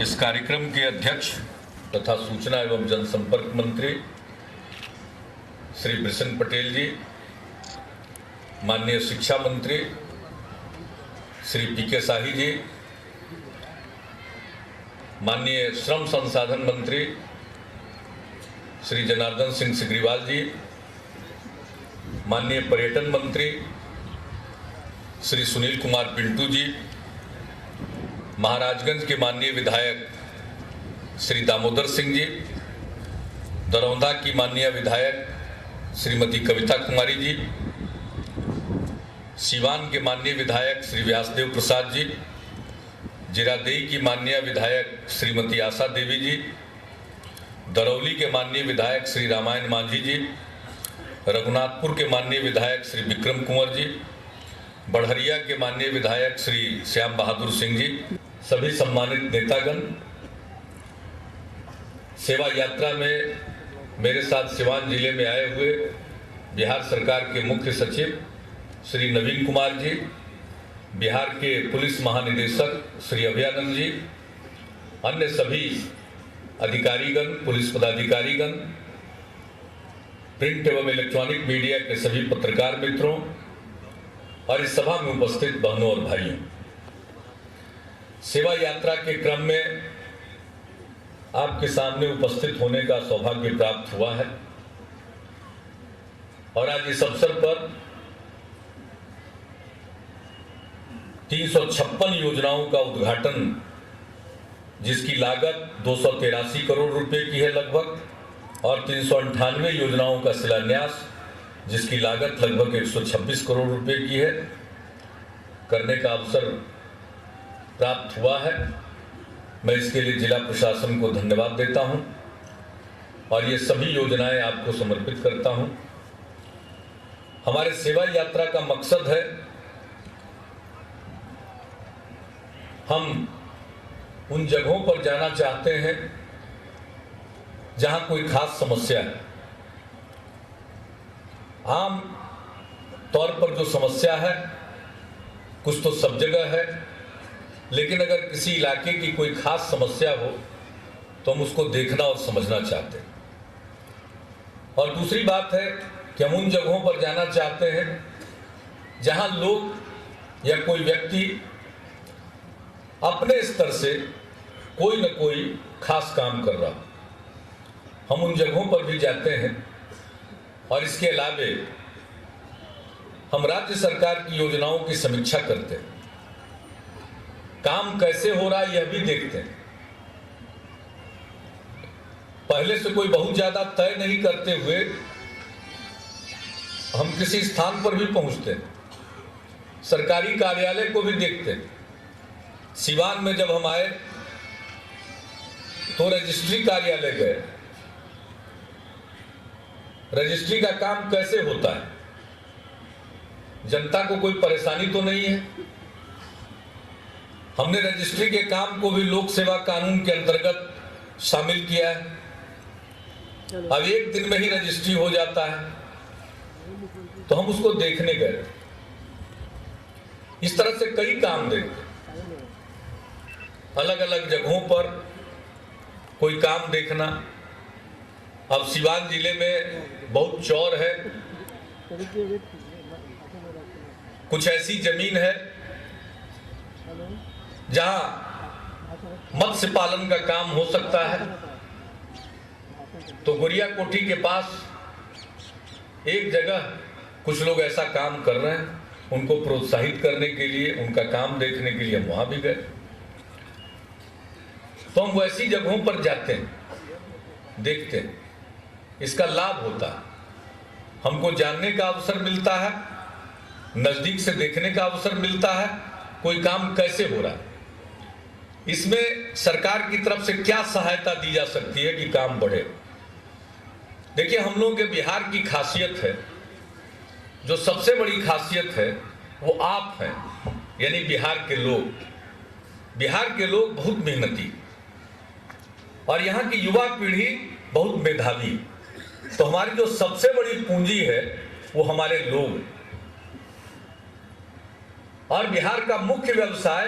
इस कार्यक्रम के अध्यक्ष तथा सूचना एवं जनसंपर्क मंत्री श्री बिशन पटेल जी, माननीय शिक्षा मंत्री श्री पीके शाही जी, माननीय श्रम संसाधन मंत्री श्री जनार्दन सिंह सिग्रीवाल जी, माननीय पर्यटन मंत्री श्री सुनील कुमार पिंटू जी, महाराजगंज के माननीय विधायक श्री दामोदर सिंह जी, दरौंदा की माननीय विधायक श्रीमती कविता कुमारी जी, सीवान के माननीय विधायक श्री व्यासदेव प्रसाद जी, जिरादेई की माननीय विधायक श्रीमती आशा देवी जी, दरौली के माननीय विधायक श्री रामायण मांझी जी, रघुनाथपुर के माननीय विधायक श्री विक्रम कुंवर जी, बढ़हरिया के माननीय विधायक श्री श्याम बहादुर सिंह जी, सभी सम्मानित नेतागण, सेवा यात्रा में मेरे साथ सिवान जिले में आए हुए बिहार सरकार के मुख्य सचिव श्री नवीन कुमार जी, बिहार के पुलिस महानिदेशक श्री अभयानंद जी, अन्य सभी अधिकारीगण, पुलिस पदाधिकारीगण, प्रिंट एवं इलेक्ट्रॉनिक मीडिया के सभी पत्रकार मित्रों और इस सभा में उपस्थित बहनों और भाइयों, सेवा यात्रा के क्रम में आपके सामने उपस्थित होने का सौभाग्य प्राप्त हुआ है और आज इस अवसर पर 356 योजनाओं का उद्घाटन, जिसकी लागत 283 करोड़ रुपए की है लगभग, और 398 योजनाओं का शिलान्यास, जिसकी लागत लगभग 126 करोड़ रुपए की है, करने का अवसर प्राप्त हुआ है। मैं इसके लिए जिला प्रशासन को धन्यवाद देता हूं और ये सभी योजनाएं आपको समर्पित करता हूं। हमारे सेवा यात्रा का मकसद है हम उन जगहों पर जाना चाहते हैं जहां कोई खास समस्या है। आम तौर पर जो समस्या है कुछ तो सब जगह है, लेकिन अगर किसी इलाके की कोई खास समस्या हो तो हम उसको देखना और समझना चाहते हैं। और दूसरी बात है कि हम उन जगहों पर जाना चाहते हैं जहां लोग या कोई व्यक्ति अपने स्तर से कोई न कोई खास काम कर रहा, हम उन जगहों पर भी जाते हैं। और इसके अलावे हम राज्य सरकार की योजनाओं की समीक्षा करते हैं, काम कैसे हो रहा है यह भी देखते हैं। पहले से कोई बहुत ज्यादा तय नहीं करते हुए हम किसी स्थान पर भी पहुंचते हैं, सरकारी कार्यालय को भी देखते हैं। सिवान में जब हम आए तो रजिस्ट्री कार्यालय गए, रजिस्ट्री का काम कैसे होता है, जनता को कोई परेशानी तो नहीं है। हमने रजिस्ट्री के काम को भी लोक सेवा कानून के अंतर्गत शामिल किया है। अब एक दिन में ही रजिस्ट्री हो जाता है, तो हम उसको देखने गए। इस तरह से कई काम देखते, अलग अलग जगहों पर कोई काम देखना। अब सिवान जिले में बहुत चौर है, कुछ ऐसी जमीन है जहां मत्स्य पालन का काम हो सकता है, तो गुड़िया कोठी के पास एक जगह कुछ लोग ऐसा काम कर रहे हैं, उनको प्रोत्साहित करने के लिए, उनका काम देखने के लिए हम वहां भी गए। तो हम वैसी जगहों पर जाते हैं, देखते हैं, इसका लाभ होता है, हमको जानने का अवसर मिलता है, नजदीक से देखने का अवसर मिलता है कोई काम कैसे हो रहा है, इसमें सरकार की तरफ से क्या सहायता दी जा सकती है कि काम बढ़े। देखिए, हम लोगों के बिहार की खासियत है, जो सबसे बड़ी खासियत है वो आप हैं, यानी बिहार के लोग। बिहार के लोग बहुत मेहनती और यहाँ की युवा पीढ़ी बहुत मेधावी। तो हमारी जो सबसे बड़ी पूंजी है वो हमारे लोग। और बिहार का मुख्य व्यवसाय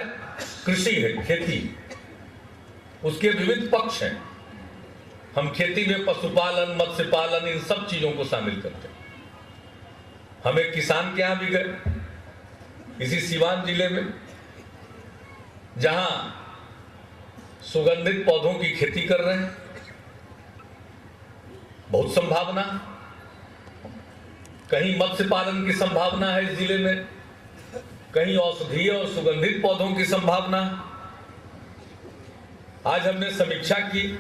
कृषि है, खेती। उसके विविध पक्ष हैं। हम खेती में पशुपालन, मत्स्य पालन, इन सब चीजों को शामिल करते हैं। हम एक किसान के यहां भी गए, इसी सीवान जिले में, जहां सुगंधित पौधों की खेती कर रहे हैं। बहुत संभावना, कहीं मत्स्य पालन की संभावना है इस जिले में, कहीं औषधीय और सुगंधित पौधों की संभावना। आज हमने समीक्षा की,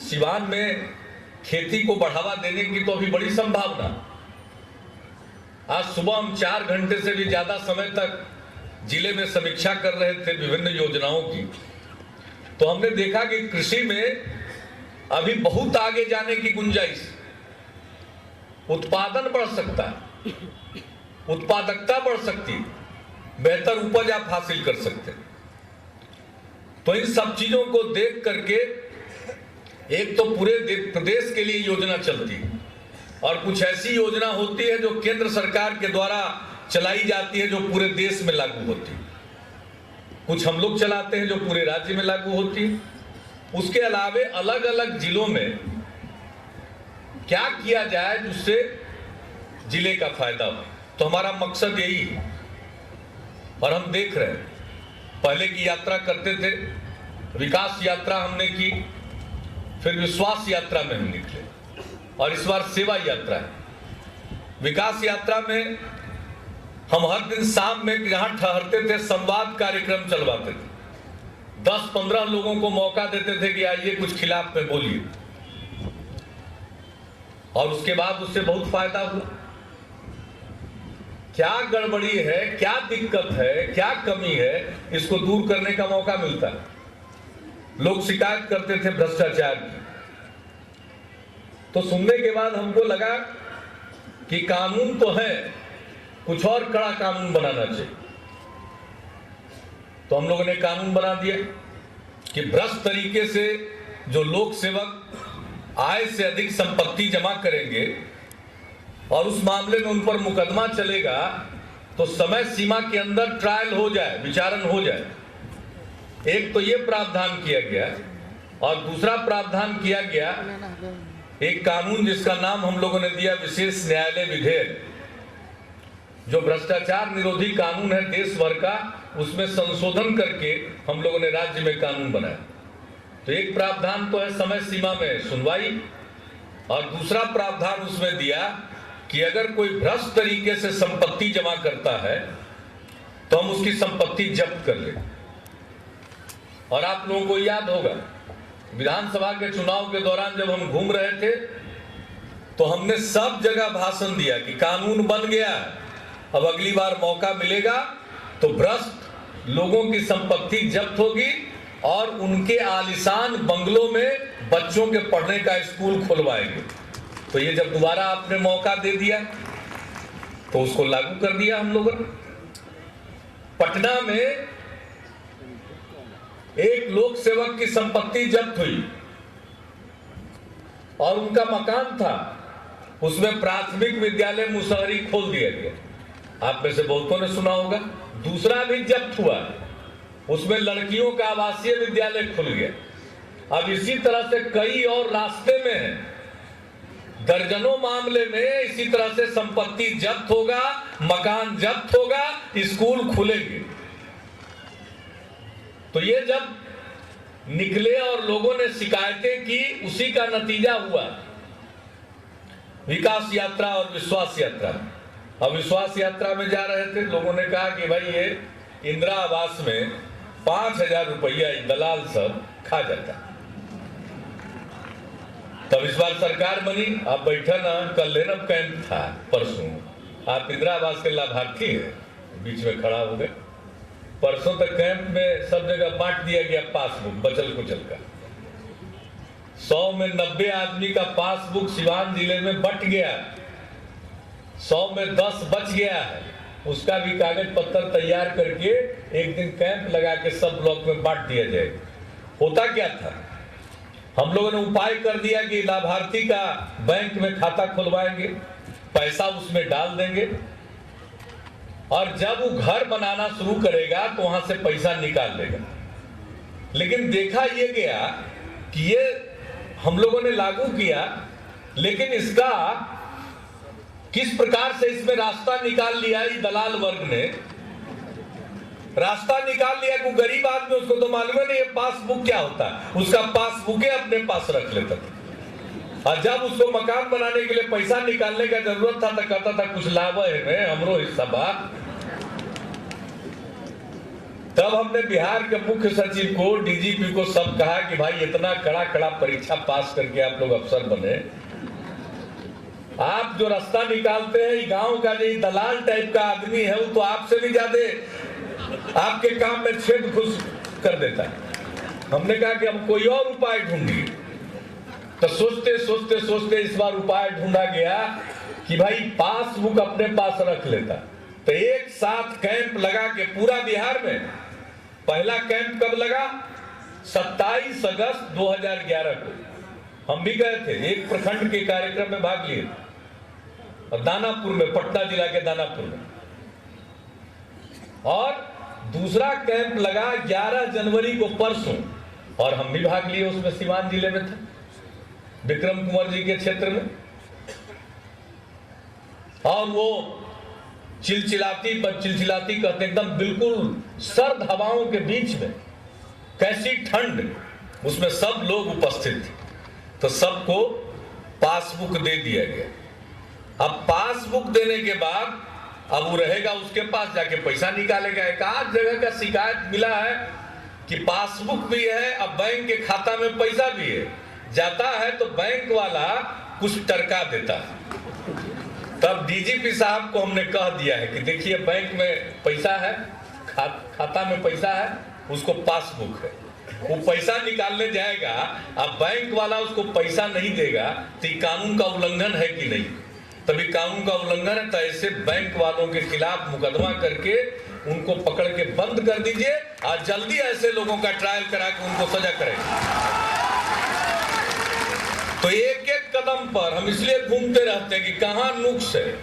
सीवान में खेती को बढ़ावा देने की तो अभी बड़ी संभावना। आज सुबह हम 4 घंटे से भी ज्यादा समय तक जिले में समीक्षा कर रहे थे विभिन्न योजनाओं की। तो हमने देखा कि कृषि में अभी बहुत आगे जाने की गुंजाइश, उत्पादन बढ़ सकता है, उत्पादकता बढ़ सकती, बेहतर उपज आप हासिल कर सकते हैं। तो इन सब चीजों को देख करके एक तो पूरे प्रदेश के लिए योजना चलती है और कुछ ऐसी योजना होती है जो केंद्र सरकार के द्वारा चलाई जाती है, जो पूरे देश में लागू होती है। कुछ हम लोग चलाते हैं जो पूरे राज्य में लागू होती है। उसके अलावे अलग अलग जिलों में क्या किया जाए जिससे जिले का फायदा हो, तो हमारा मकसद यही है। और हम देख रहे हैं, पहले की यात्रा करते थे, विकास यात्रा हमने की, फिर विश्वास यात्रा में हम निकले और इस बार सेवा यात्रा है। विकास यात्रा में हम हर दिन शाम में जहां ठहरते थे संवाद कार्यक्रम चलवाते थे। 10-15 लोगों को मौका देते थे कि आइए कुछ खिलाफ में बोलिए, और उसके बाद उससे बहुत फायदा हुआ। क्या गड़बड़ी है, क्या दिक्कत है, क्या कमी है, इसको दूर करने का मौका मिलता है। लोग शिकायत करते थे भ्रष्टाचार की, तो सुनने के बाद हमको लगा कि कानून तो है, कुछ और कड़ा कानून बनाना चाहिए। तो हम लोगों ने कानून बना दिया कि भ्रष्ट तरीके से जो लोक सेवक आय से अधिक संपत्ति जमा करेंगे और उस मामले में उन पर मुकदमा चलेगा, तो समय सीमा के अंदर ट्रायल हो जाए, विचारण हो जाए। एक तो ये प्रावधान किया गया, और दूसरा प्रावधान किया गया एक कानून जिसका नाम हम लोगों ने दिया विशेष न्यायालय विधेयक, जो भ्रष्टाचार निरोधी कानून है देश भर का, उसमें संशोधन करके हम लोगों ने राज्य में कानून बनाया। तो एक प्रावधान तो है समय सीमा में सुनवाई, और दूसरा प्रावधान उसमें दिया कि अगर कोई भ्रष्ट तरीके से संपत्ति जमा करता है तो हम उसकी संपत्ति जब्त कर लें। और आप लोगों को याद होगा, विधानसभा के चुनाव के दौरान जब हम घूम रहे थे तो हमने सब जगह भाषण दिया कि कानून बन गया है, अब अगली बार मौका मिलेगा तो भ्रष्ट लोगों की संपत्ति जब्त होगी और उनके आलीशान बंगलों में बच्चों के पढ़ने का स्कूल खुलवाएंगे। तो ये जब दोबारा आपने मौका दे दिया तो उसको लागू कर दिया हम लोगों ने। पटना में एक लोक सेवक की संपत्ति जब्त हुई और उनका मकान था, उसमें प्राथमिक विद्यालय मुसहरी खोल दिया गया। आप में से बहुतों ने सुना होगा। दूसरा भी जब्त हुआ, उसमें लड़कियों का आवासीय विद्यालय खुल गया। अब इसी तरह से कई और रास्ते में हैं, दर्जनों मामले में इसी तरह से संपत्ति जब्त होगा, मकान जब्त होगा, स्कूल खुलेंगे। तो ये जब निकले और लोगों ने शिकायतें की, उसी का नतीजा हुआ विकास यात्रा और विश्वास यात्रा। अब विश्वास यात्रा में जा रहे थे, लोगों ने कहा कि भाई ये इंदिरा आवास में 5,000 रुपया दलाल सब खा जाता। तब इस बार सरकार बनी, आप बैठा ना, कल लेना कैंप था परसों, आप इंदिरा आवास के लाभार्थी हैं, बीच में खड़ा हो गए। परसों तक कैंप में सब जगह बांट दिया गया पासबुक बचल कुचल का। 100 में 90 आदमी का पासबुक सिवान जिले में बट गया, 100 में 10 बच गया है। उसका भी कागज पत्तर तैयार करके एक दिन कैंप लगा के सब ब्लॉक में बांट दिया जाएगा। होता क्या था, हम लोगों ने उपाय कर दिया कि लाभार्थी का बैंक में खाता खुलवाएंगे, पैसा उसमें डाल देंगे, और जब वो घर बनाना शुरू करेगा तो वहां से पैसा निकाल लेगा। लेकिन देखा ये गया कि ये हम लोगों ने लागू किया, लेकिन इसका किस प्रकार से इसमें रास्ता निकाल लिया, ये दलाल वर्ग ने रास्ता निकाल लिया। कोई गरीब आदमी, उसको तो मालूम है नहीं ये पासबुक क्या होता है, उसका पासबुक अपने पास रख लेता था। और जब उसको मकान बनाने के लिए पैसा निकालने का जरूरत था तो कहता था कुछ लाभ है हमरो हिस्सा बा। तब हमने बिहार के मुख्य सचिव को, डीजीपी को सब कहा कि भाई इतना कड़ा परीक्षा पास करके आप लोग अफसर बने, आप जो रास्ता निकालते हैं गांव का जो दलाल टाइप का आदमी है वो तो आपसे भी ज्यादा आपके काम में छेद घुस कर देता है। हमने कहा कि हम कोई और उपाय ढूंढिए। तो सोचते सोचते सोचते इस बार उपाय ढूंढा गया कि भाई पासबुक अपने पास रख लेता। तो एक साथ कैंप लगा के पूरा बिहार में, पहला कैंप कब लगा? 27 अगस्त 2011 को हम भी गए थे, एक प्रखंड के कार्यक्रम में भाग लिए और दानापुर में, पटना जिला के दानापुर में। और दूसरा कैंप लगा 11 जनवरी को, परसों, और हम भी भाग लिए उसमें, सिवान जिले में था, विक्रम कुंवर जी के क्षेत्र में। और वो चिलचिलाती कहते एकदम बिल्कुल सर्द हवाओं के बीच में, कैसी ठंड, उसमें सब लोग उपस्थित थे। तो सबको पासबुक दे दिया गया। अब पासबुक देने के बाद अब वो रहेगा, उसके पास जाके पैसा निकालेगा। एक आध जगह का शिकायत मिला है कि पासबुक भी है, अब बैंक के खाता में पैसा भी है, जाता है तो बैंक वाला कुछ टरका देता है। तब डीजीपी साहब को हमने कह दिया है कि देखिए बैंक में पैसा है, खाता में पैसा है, उसको पासबुक है, वो पैसा निकालने जाएगा, अब बैंक वाला उसको पैसा नहीं देगा तो ये कानून का उल्लंघन है कि नहीं? तभी कानून का उल्लंघन है तो ऐसे बैंक वालों के खिलाफ मुकदमा करके उनको पकड़ के बंद कर दीजिए और जल्दी ऐसे लोगों का ट्रायल करा के उनको सजा करेंगे। तो एक एक कदम पर हम इसलिए घूमते रहते हैं कि कहां नुक्स है,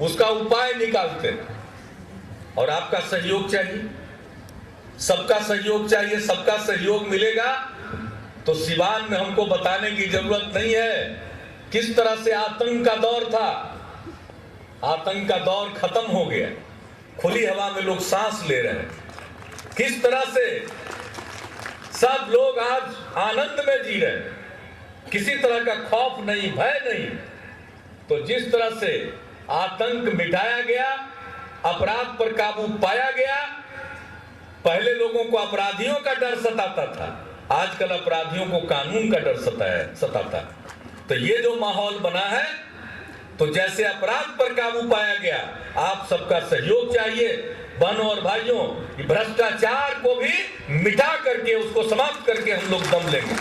उसका उपाय निकालते हैं। और आपका सहयोग चाहिए, सबका सहयोग चाहिए। सबका सहयोग मिलेगा तो सिवान में हमको बताने की जरूरत नहीं है किस तरह से आतंक का दौर था। आतंक का दौर खत्म हो गया, खुली हवा में लोग सांस ले रहे हैं। किस तरह से सब लोग आज आनंद में जी रहे हैं, किसी तरह का खौफ नहीं, भय नहीं। तो जिस तरह से आतंक मिटाया गया, अपराध पर काबू पाया गया। पहले लोगों को अपराधियों का डर सताता था, आजकल अपराधियों को कानून का डर सताता। तो ये जो माहौल बना है, तो जैसे अपराध पर काबू पाया गया, आप सबका सहयोग चाहिए। बहनों और भाइयों, भ्रष्टाचार को भी मिटा करके, उसको समाप्त करके हम लोग दम लेंगे।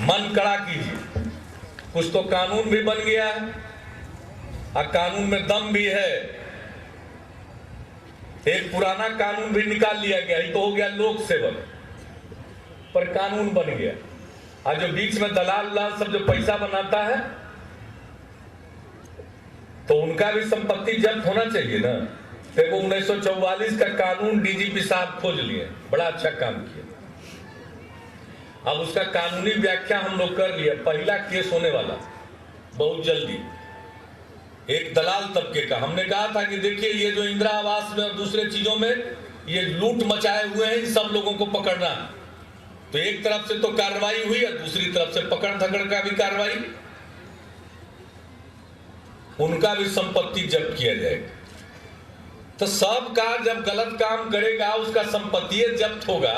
मन कड़ा कीजिए, कुछ तो कानून भी बन गया है और कानून में दम भी है। एक पुराना कानून भी निकाल लिया गया, ये तो हो गया लोक सेवक, पर कानून बन गया। और जो बीच में दलाल सब जो पैसा बनाता है, तो उनका भी संपत्ति जब्त होना चाहिए ना। देखो 1944 का कानून डीजीपी साहब खोज लिए, बड़ा अच्छा काम किया। अब उसका कानूनी व्याख्या हम लोग कर लिया। पहला केस होने वाला बहुत जल्दी, एक दलाल तबके का। हमने कहा था कि देखिए ये जो इंदिरा आवास में और दूसरे चीजों में ये लूट मचाए हुए हैं, इन सब लोगों को पकड़ना है। तो एक तरफ से तो कार्रवाई हुई और दूसरी तरफ से पकड़ धकड़ का भी कार्रवाई, उनका भी संपत्ति जब्त किया जाएगा। तो सबका जब गलत काम करेगा, उसका संपत्ति जब्त होगा,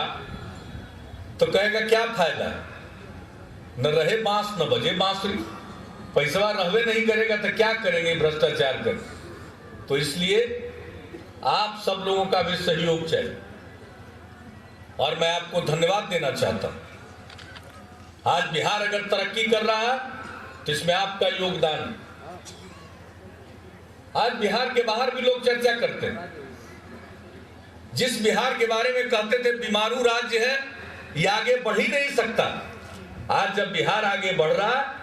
तो कहेगा क्या फायदा, न रहे बांस न बजे बांसुरी। पैसा रहवे नहीं करेगा तो क्या करेंगे भ्रष्टाचार कर। तो इसलिए आप सब लोगों का भी सहयोग चाहिए और मैं आपको धन्यवाद देना चाहता हूं। आज बिहार अगर तरक्की कर रहा है तो इसमें आपका योगदान है। आज बिहार के बाहर भी लोग चर्चा करते हैं। जिस बिहार के बारे में कहते थे बीमारू राज्य है, ये आगे बढ़ ही नहीं सकता, आज जब बिहार आगे बढ़ रहा है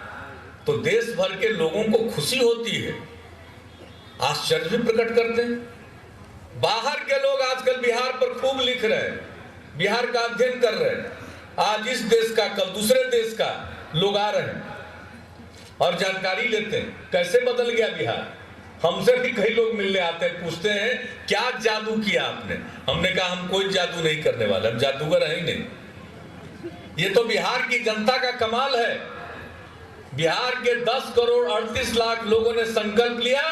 तो देश भर के लोगों को खुशी होती है, आश्चर्य भी प्रकट करते हैं। बाहर के लोग आजकल बिहार पर खूब लिख रहे हैं, बिहार का अध्ययन कर रहे हैं। आज इस देश का, कल दूसरे देश का लोग आ रहे हैं और जानकारी लेते हैं कैसे बदल गया बिहार। हमसे भी कई लोग मिलने आते हैं, पूछते हैं क्या जादू किया आपने। हमने कहा हम कोई जादू नहीं करने वाले, हम जादूगर हैं ही नहीं। ये तो बिहार की जनता का कमाल है। बिहार के 10 करोड़ 38 लाख लोगों ने संकल्प लिया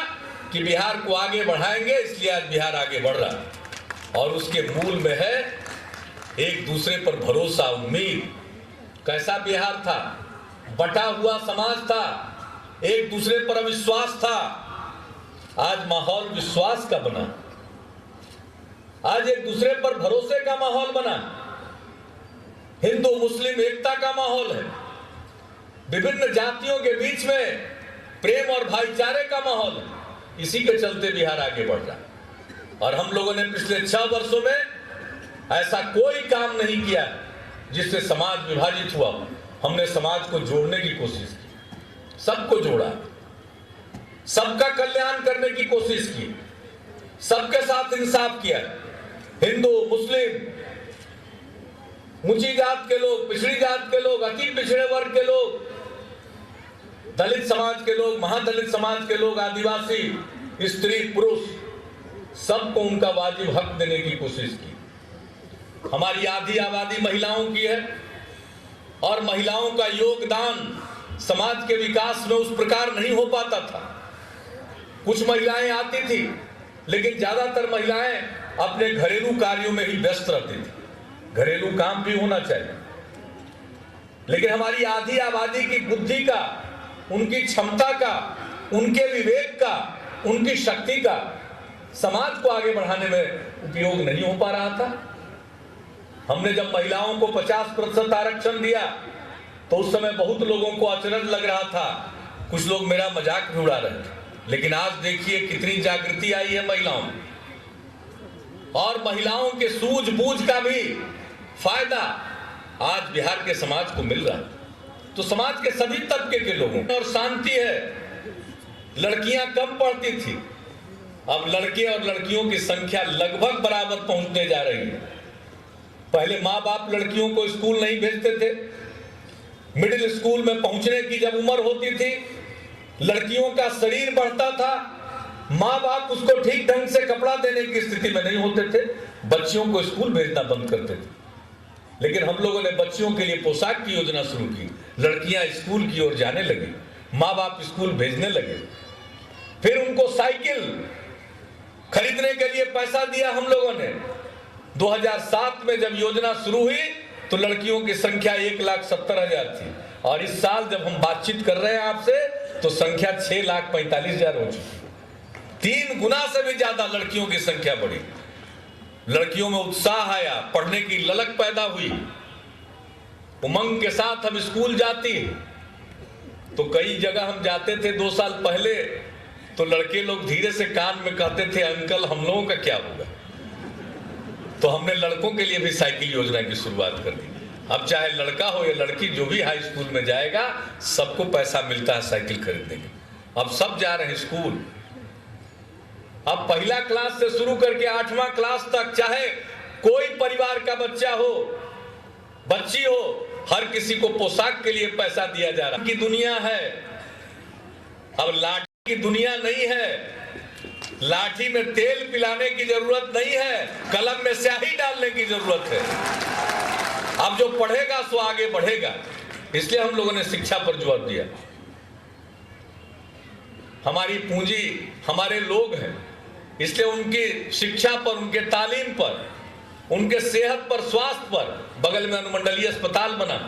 कि बिहार को आगे बढ़ाएंगे, इसलिए आज बिहार आगे बढ़ रहा है। और उसके मूल में है एक दूसरे पर भरोसा, उम्मीद। कैसा बिहार था? बटा हुआ समाज था, एक दूसरे पर अविश्वास था। आज माहौल विश्वास का बना, आज एक दूसरे पर भरोसे का माहौल बना, हिंदू मुस्लिम एकता का माहौल है, विभिन्न जातियों के बीच में प्रेम और भाईचारे का माहौल है। इसी के चलते बिहार आगे बढ़ रहा है। और हम लोगों ने पिछले 6 वर्षों में ऐसा कोई काम नहीं किया जिससे समाज विभाजित हुआ। हमने समाज को जोड़ने की कोशिश की, सबको जोड़ा, सबका कल्याण करने की कोशिश की, सबके साथ इंसाफ किया। हिंदू मुस्लिम, ऊंची जात के लोग, पिछड़ी जात के लोग, अति पिछड़े वर्ग के लोग, दलित समाज के लोग, महादलित समाज के लोग, आदिवासी, स्त्री पुरुष, सबको उनका वाजिब हक देने की कोशिश की। हमारी आधी आबादी महिलाओं की है और महिलाओं का योगदान समाज के विकास में उस प्रकार नहीं हो पाता था। कुछ महिलाएं आती थी, लेकिन ज्यादातर महिलाएं अपने घरेलू कार्यों में ही व्यस्त रहती थी। घरेलू काम भी होना चाहिए, लेकिन हमारी आधी आबादी की बुद्धि का, उनकी क्षमता का, उनके विवेक का, उनकी शक्ति का समाज को आगे बढ़ाने में उपयोग नहीं हो पा रहा था। हमने जब महिलाओं को 50% आरक्षण दिया तो उस समय बहुत लोगों को अचरज लग रहा था, कुछ लोग मेरा मजाक भी उड़ा रहे थे। लेकिन आज देखिए कितनी जागृति आई है महिलाओं में, और महिलाओं के सूझबूझ का भी फायदा आज बिहार के समाज को मिल रहा है। तो समाज के सभी तबके के लोगों और शांति है। लड़कियां कम पढ़ती थी, अब लड़के और लड़कियों की संख्या लगभग बराबर पहुंचने जा रही है। पहले माँ बाप लड़कियों को स्कूल नहीं भेजते थे। मिडिल स्कूल में पहुंचने की जब उम्र होती थी, लड़कियों का शरीर बढ़ता था, माँ बाप उसको ठीक ढंग से कपड़ा देने की स्थिति में नहीं होते थे, बच्चियों को स्कूल भेजना बंद करते थे। लेकिन हम लोगों ने बच्चियों के लिए पोशाक की योजना शुरू की, लड़कियां स्कूल की ओर जाने लगी, माँ बाप स्कूल भेजने लगे। फिर उनको साइकिल खरीदने के लिए पैसा दिया हम लोगों ने। 2007 में जब योजना शुरू हुई तो लड़कियों की संख्या 1,70,000 थी, और इस साल जब हम बातचीत कर रहे हैं आपसे तो संख्या 6,45,000 हो चुकी। 3 गुना से भी ज्यादा लड़कियों की संख्या बढ़ी। लड़कियों में उत्साह आया, पढ़ने की ललक पैदा हुई, उमंग के साथ हम स्कूल जाती है। तो कई जगह हम जाते थे 2 साल पहले, तो लड़के लोग धीरे से कान में कहते थे, अंकल हम लोगों का क्या होगा। तो हमने लड़कों के लिए भी साइकिल योजना की शुरुआत कर दी। अब चाहे लड़का हो या लड़की, जो भी हाई स्कूल में जाएगा सबको पैसा मिलता है साइकिल खरीदने के। अब सब जा रहे हैं स्कूल। अब पहला क्लास से शुरू करके 8वां क्लास तक, चाहे कोई परिवार का बच्चा हो, बच्ची हो, हर किसी को पोशाक के लिए पैसा दिया जा रहा है। की दुनिया है, अब लाठी की दुनिया नहीं है। लाठी में तेल पिलाने की जरूरत नहीं है, कलम में स्याही डालने की जरूरत है। अब जो पढ़ेगा सो आगे बढ़ेगा। इसलिए हम लोगों ने शिक्षा पर जोर दिया। हमारी पूंजी हमारे लोग हैं, इसलिए उनकी शिक्षा पर, उनके तालीम पर, उनके सेहत पर, स्वास्थ्य पर बगल में अनुमंडलीय अस्पताल बना,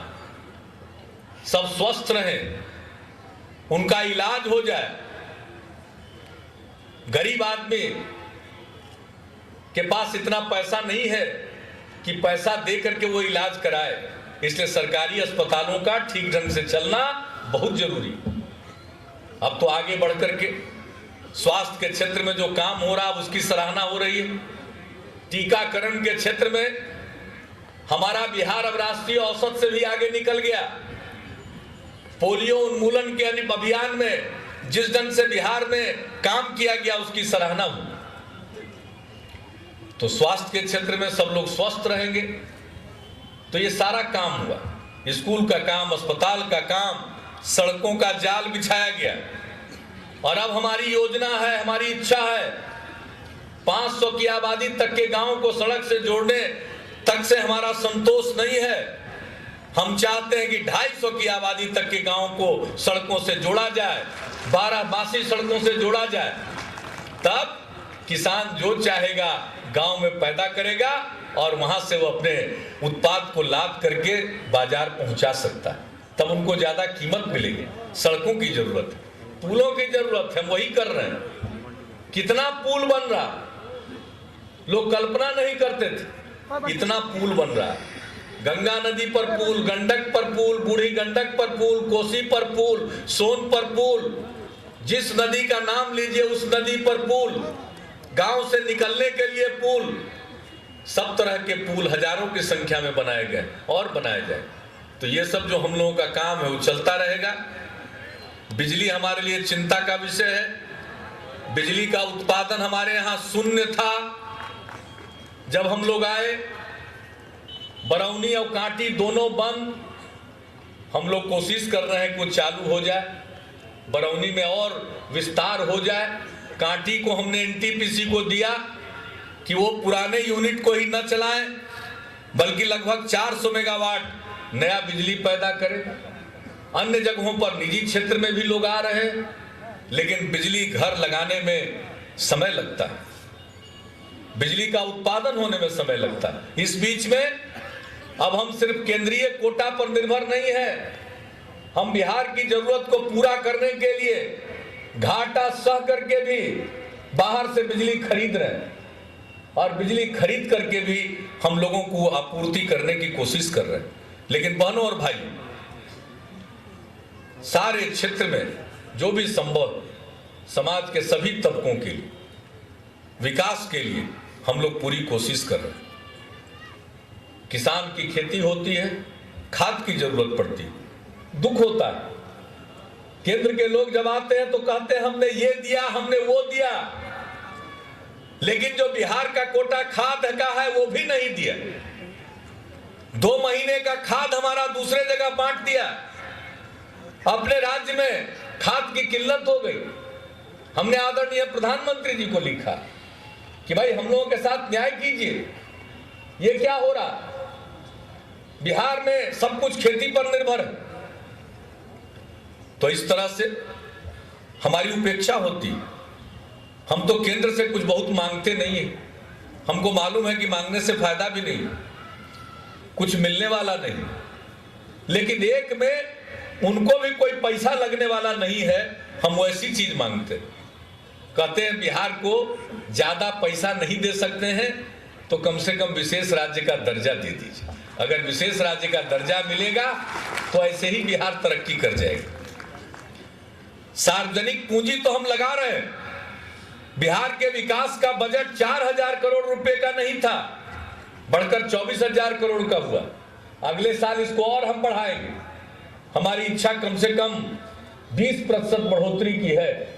सब स्वस्थ रहें, उनका इलाज हो जाए। गरीब आदमी के पास इतना पैसा नहीं है कि पैसा दे करके वो इलाज कराए, इसलिए सरकारी अस्पतालों का ठीक ढंग से चलना बहुत जरूरी। अब तो आगे बढ़ करके स्वास्थ्य के क्षेत्र में जो काम हो रहा है उसकी सराहना हो रही है। टीकाकरण के क्षेत्र में हमारा बिहार अब राष्ट्रीय औसत से भी आगे निकल गया। पोलियो उन्मूलन के अभियान में जिस ढंग से बिहार में काम किया गया उसकी सराहना हुई। तो स्वास्थ्य के क्षेत्र में सब लोग स्वस्थ रहेंगे, तो ये सारा काम हुआ, स्कूल का काम, अस्पताल का काम, सड़कों का जाल बिछाया गया। और अब हमारी योजना है, हमारी इच्छा है 500 की आबादी तक के गांव को सड़क से जोड़ने तक से हमारा संतोष नहीं है। हम चाहते हैं कि 250 की आबादी तक के गांव को सड़कों से जोड़ा जाए, 12 बासी सड़कों से जोड़ा जाए। तब किसान जो चाहेगा गांव में पैदा करेगा और वहां से वो अपने उत्पाद को लाद करके बाजार पहुंचा सकता है। तब उनको ज्यादा कीमत मिलेगी। सड़कों की जरूरत है, पुलों की जरूरत है, हम वही कर रहे हैं। कितना पुल बन रहा, लोग कल्पना नहीं करते थे, इतना पुल बन रहा है। गंगा नदी पर पुल, गंडक पर पुल, बूढ़ी गंडक पर पुल, कोसी पर पुल, सोन पर पुल, जिस नदी का नाम लीजिए उस नदी पर पुल, गांव से निकलने के लिए पुल, सब तरह के पुल हजारों की संख्या में बनाए गए और बनाए जाए। तो ये सब जो हम लोगों का काम है वो चलता रहेगा। बिजली हमारे लिए चिंता का विषय है। बिजली का उत्पादन हमारे यहाँ शून्य था जब हम लोग आए। बरौनी और कांटी दोनों बंद। हम लोग कोशिश कर रहे हैं कि वो चालू हो जाए, बरौनी में और विस्तार हो जाए। कांटी को हमने एनटीपीसी को दिया कि वो पुराने यूनिट को ही न चलाएं, बल्कि लगभग 400 मेगावाट नया बिजली पैदा करें। अन्य जगहों पर निजी क्षेत्र में भी लोग आ रहे हैं, लेकिन बिजली घर लगाने में समय लगता है, बिजली का उत्पादन होने में समय लगता है। इस बीच में अब हम सिर्फ केंद्रीय कोटा पर निर्भर नहीं है, हम बिहार की जरूरत को पूरा करने के लिए घाटा सह करके भी बाहर से बिजली खरीद रहे हैं और बिजली खरीद करके भी हम लोगों को आपूर्ति करने की कोशिश कर रहे हैं। लेकिन बहनों और भाइयों, सारे क्षेत्र में जो भी संभव समाज के सभी तबकों के लिए विकास के लिए हम लोग पूरी कोशिश कर रहे हैं। किसान की खेती होती है, खाद की जरूरत पड़ती है, दुख होता है। केंद्र के लोग जब आते हैं तो कहते हैं हमने ये दिया, हमने वो दिया, लेकिन जो बिहार का कोटा खाद का है वो भी नहीं दिया। 2 महीने का खाद हमारा दूसरे जगह बांट दिया। अपने राज्य में खाद की किल्लत हो गई। हमने आदरणीय प्रधानमंत्री जी को लिखा कि भाई हम लोगों के साथ न्याय कीजिए, ये क्या हो रहा। बिहार में सब कुछ खेती पर निर्भर है। तो इस तरह से हमारी उपेक्षा होती। हम तो केंद्र से कुछ बहुत मांगते नहीं है, हमको मालूम है कि मांगने से फायदा भी नहीं, कुछ मिलने वाला नहीं। लेकिन एक में उनको भी कोई पैसा लगने वाला नहीं है, हम वैसी चीज मांगते। कहते हैं बिहार को ज्यादा पैसा नहीं दे सकते हैं तो कम से कम विशेष राज्य का दर्जा दे दीजिए। अगर विशेष राज्य का दर्जा मिलेगा तो ऐसे ही बिहार तरक्की कर जाएगा। सार्वजनिक पूंजी तो हम लगा रहे हैं। बिहार के विकास का बजट 4000 करोड़ रुपए का नहीं था, बढ़कर 24,000 करोड़ का हुआ। अगले साल इसको और हम बढ़ाएंगे। हमारी इच्छा कम से कम 20% बढ़ोतरी की है,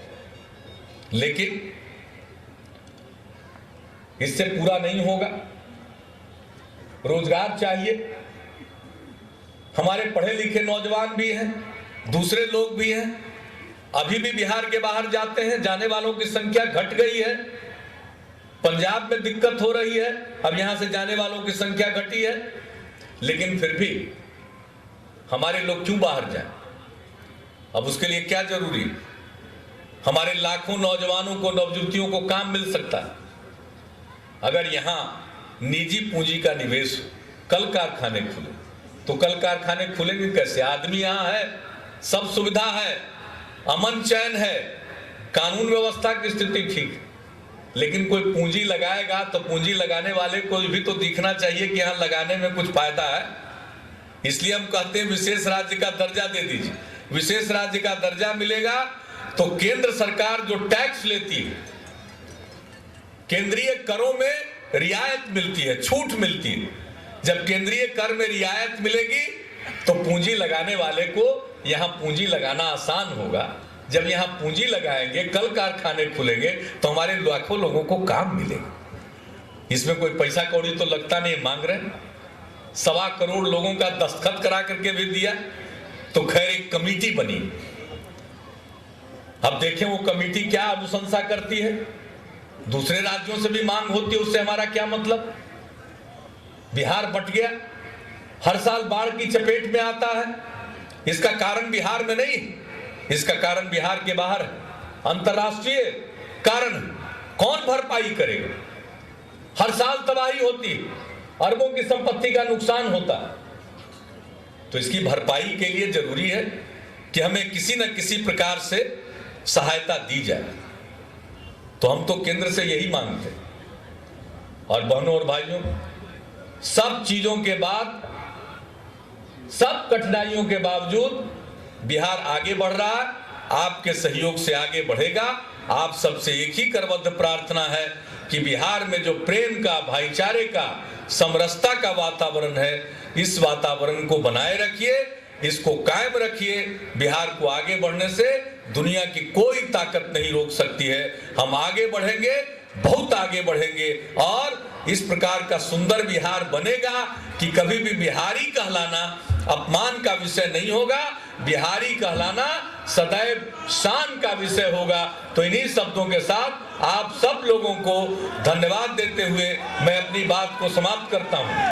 लेकिन इससे पूरा नहीं होगा। रोजगार चाहिए। हमारे पढ़े लिखे नौजवान भी हैं, दूसरे लोग भी हैं, अभी भी बिहार के बाहर जाते हैं। जाने वालों की संख्या घट गई है। पंजाब में दिक्कत हो रही है, अब यहां से जाने वालों की संख्या घटी है। लेकिन फिर भी हमारे लोग क्यों बाहर जाएं? अब उसके लिए क्या जरूरी है? हमारे लाखों नौजवानों को, नवजुवतियों को काम मिल सकता है अगर यहां निजी पूंजी का निवेश हो, कल कारखाने खुले। तो कल कारखाने खुलेंगे कैसे? आदमी यहां है, सब सुविधा है, अमन चैन है, कानून व्यवस्था की स्थिति ठीक, लेकिन कोई पूंजी लगाएगा तो पूंजी लगाने वाले को भी तो दिखना चाहिए कि यहां लगाने में कुछ फायदा है। इसलिए हम कहते हैं विशेष राज्य का दर्जा दे दीजिए। विशेष राज्य का दर्जा मिलेगा तो केंद्र सरकार जो टैक्स लेती है, केंद्रीय करों में रियायत मिलती है, छूट मिलती है। जब केंद्रीय कर में रियायत मिलेगी तो पूंजी लगाने वाले को यहां पूंजी लगाना आसान होगा। जब यहां पूंजी लगाएंगे, कल कारखाने खुलेंगे तो हमारे लाखों लोगों को काम मिलेगा। इसमें कोई पैसा कौड़ी तो लगता नहीं, मांग रहे हैं। 1.25 करोड़ लोगों का दस्तखत करा करके भी दिया। तो खैर एक कमेटी बनी, अब देखें वो कमेटी क्या अनुशंसा करती है। दूसरे राज्यों से भी मांग होती है, उससे हमारा क्या मतलब। बिहार बट गया, हर साल बाढ़ की चपेट में आता है। इसका कारण बिहार में नहीं, इसका कारण बिहार के बाहर है, अंतर्राष्ट्रीय कारण। कौन भरपाई करेगा? हर साल तबाही होती है, अरबों की संपत्ति का नुकसान होता है। तो इसकी भरपाई के लिए जरूरी है कि हमें किसी न किसी प्रकार से सहायता दी जाए। तो हम तो केंद्र से यही मांगते हैं। और बहनों और भाइयों, सब चीजों के बाद, सब कठिनाइयों के बावजूद बिहार आगे बढ़ रहा है, आपके सहयोग से आगे बढ़ेगा। आप सबसे एक ही करबद्ध प्रार्थना है कि बिहार में जो प्रेम का, भाईचारे का, समरसता का वातावरण है, इस वातावरण को बनाए रखिए, इसको कायम रखिए। बिहार को आगे बढ़ने से दुनिया की कोई ताकत नहीं रोक सकती है। हम आगे बढ़ेंगे, बहुत आगे बढ़ेंगे, और इस प्रकार का सुंदर बिहार बनेगा कि कभी भी बिहारी कहलाना अपमान का विषय नहीं होगा। बिहारी कहलाना सदैव शान का विषय होगा। तो इन्हीं शब्दों के साथ आप सब लोगों को धन्यवाद देते हुए मैं अपनी बात को समाप्त करता हूं।